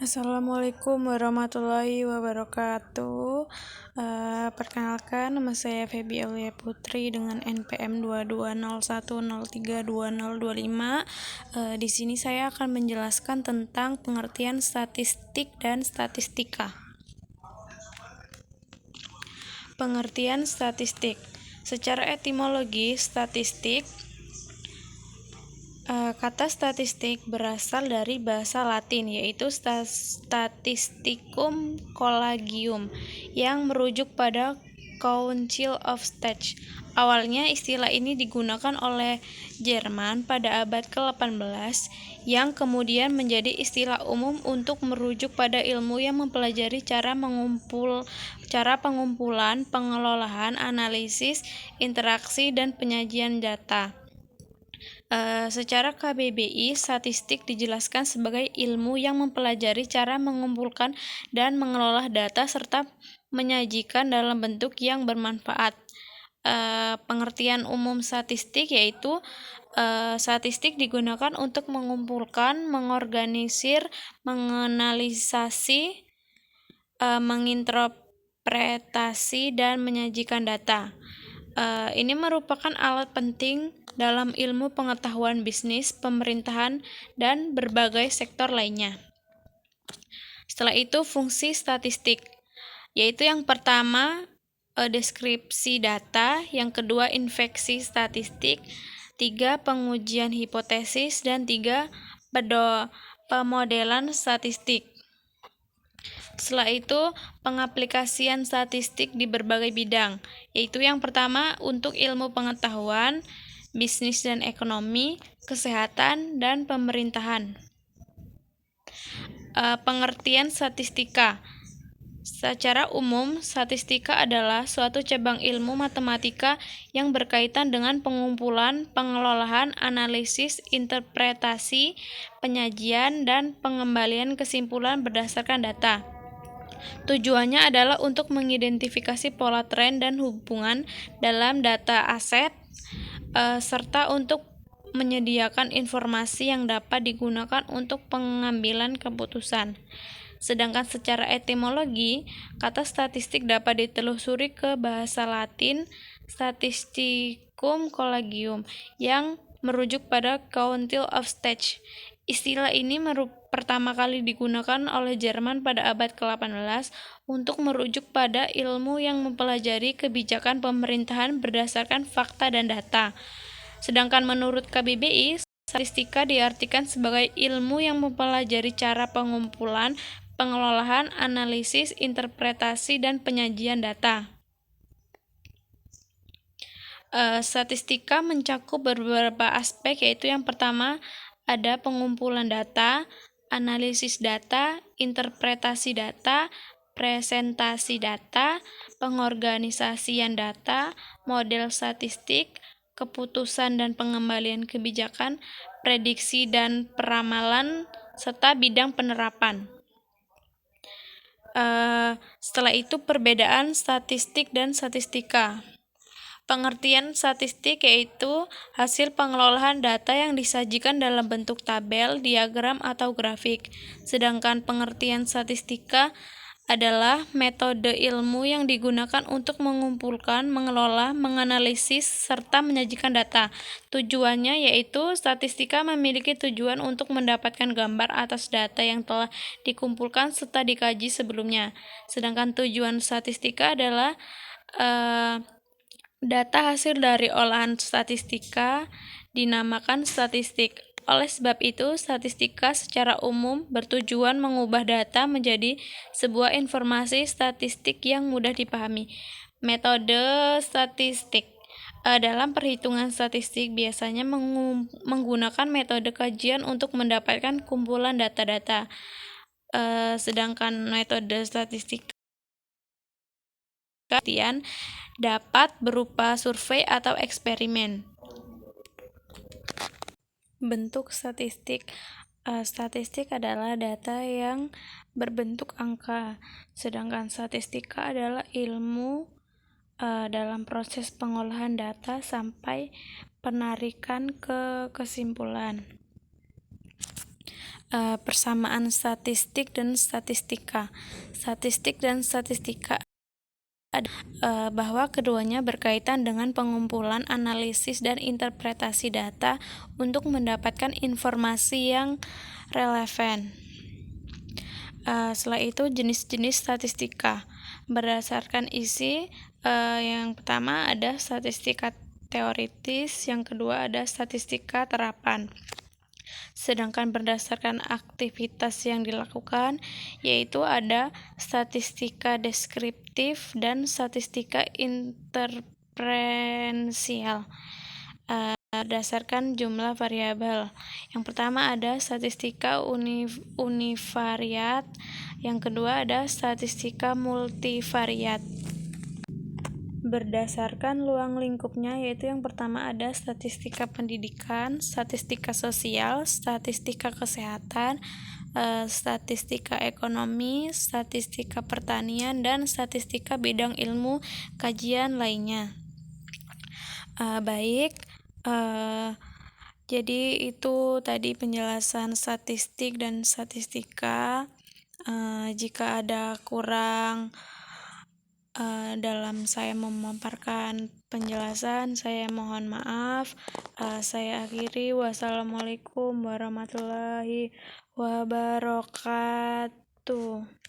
Assalamualaikum warahmatullahi wabarakatuh. Perkenalkan, nama saya Feby Aulia Putri dengan NPM 2201032025. Di sini saya akan menjelaskan tentang pengertian statistik dan statistika. Pengertian statistik. Secara etimologi, statistik kata statistik berasal dari bahasa Latin, yaitu statisticum collegium, yang merujuk pada Council of State. Awalnya istilah ini digunakan oleh Jerman pada abad ke-18, yang kemudian menjadi istilah umum untuk merujuk pada ilmu yang mempelajari cara pengumpulan, pengelolaan, analisis, interaksi, dan penyajian data. Secara KBBI, statistik dijelaskan sebagai ilmu yang mempelajari cara mengumpulkan dan mengelola data serta menyajikan dalam bentuk yang bermanfaat. Pengertian umum statistik yaitu statistik digunakan untuk mengumpulkan, mengorganisir, menganalisasi, menginterpretasi, dan menyajikan data. Ini merupakan alat penting dalam ilmu pengetahuan bisnis, pemerintahan, dan berbagai sektor lainnya. Setelah itu, fungsi statistik, yaitu yang pertama deskripsi data, yang kedua infeksi statistik, 3 pengujian hipotesis, dan 3 pemodelan statistik. Setelah itu, pengaplikasian statistik di berbagai bidang, yaitu yang pertama untuk ilmu pengetahuan, bisnis dan ekonomi, kesehatan, dan pemerintahan. Pengertian statistika. Secara umum, statistika adalah suatu cabang ilmu matematika yang berkaitan dengan pengumpulan, pengelolaan, analisis, interpretasi, penyajian, dan pengembalian kesimpulan berdasarkan data. Tujuannya adalah untuk mengidentifikasi pola tren dan hubungan dalam data aset, serta untuk menyediakan informasi yang dapat digunakan untuk pengambilan keputusan. Sedangkan secara etimologi, kata statistik dapat ditelusuri ke bahasa Latin statisticum collegium yang merujuk pada Council of State. Istilah ini pertama kali digunakan oleh Jerman pada abad ke-18 untuk merujuk pada ilmu yang mempelajari kebijakan pemerintahan berdasarkan fakta dan data. Sedangkan menurut KBBI, statistika diartikan sebagai ilmu yang mempelajari cara pengumpulan, pengelolaan, analisis, interpretasi, dan penyajian data. Statistika mencakup beberapa aspek, yaitu yang pertama ada pengumpulan data, analisis data, interpretasi data, presentasi data, pengorganisasian data, model statistik, keputusan dan pengembalian kebijakan, prediksi dan peramalan, serta bidang penerapan. Setelah itu, perbedaan statistik dan statistika. Pengertian statistik yaitu hasil pengelolaan data yang disajikan dalam bentuk tabel, diagram, atau grafik. Sedangkan pengertian statistika adalah metode ilmu yang digunakan untuk mengumpulkan, mengelola, menganalisis, serta menyajikan data. Tujuannya yaitu statistika memiliki tujuan untuk mendapatkan gambar atas data yang telah dikumpulkan serta dikaji sebelumnya. Sedangkan tujuan statistika adalah data hasil dari olahan statistika dinamakan statistik. Oleh sebab itu, statistika secara umum bertujuan mengubah data menjadi sebuah informasi statistik yang mudah dipahami. Metode statistik. Dalam perhitungan statistik biasanya menggunakan metode kajian untuk mendapatkan kumpulan data-data. Sedangkan metode statistik dapat berupa survei atau eksperimen. Bentuk statistik. Statistik adalah data yang berbentuk angka, sedangkan statistika adalah ilmu dalam proses pengolahan data sampai penarikan ke kesimpulan. Persamaan statistik dan statistika. Statistik dan statistika bahwa keduanya berkaitan dengan pengumpulan, analisis, dan interpretasi data untuk mendapatkan informasi yang relevan. Setelah itu jenis-jenis statistika berdasarkan isi. Yang pertama ada statistika teoritis, yang kedua ada statistika terapan. Sedangkan berdasarkan aktivitas yang dilakukan, yaitu ada statistika deskriptif dan statistika interferensial berdasarkan jumlah variabel. Yang pertama ada statistika univariat, yang kedua ada statistika multivariat. Berdasarkan luang lingkupnya, yaitu yang pertama ada statistika pendidikan, statistika sosial, statistika kesehatan, statistika ekonomi, statistika pertanian, dan statistika bidang ilmu kajian lainnya. Jadi itu tadi penjelasan statistik dan statistika. Jika ada kurang dalam saya memaparkan penjelasan, saya mohon maaf. Saya akhiri. Wassalamualaikum warahmatullahi wabarakatuh.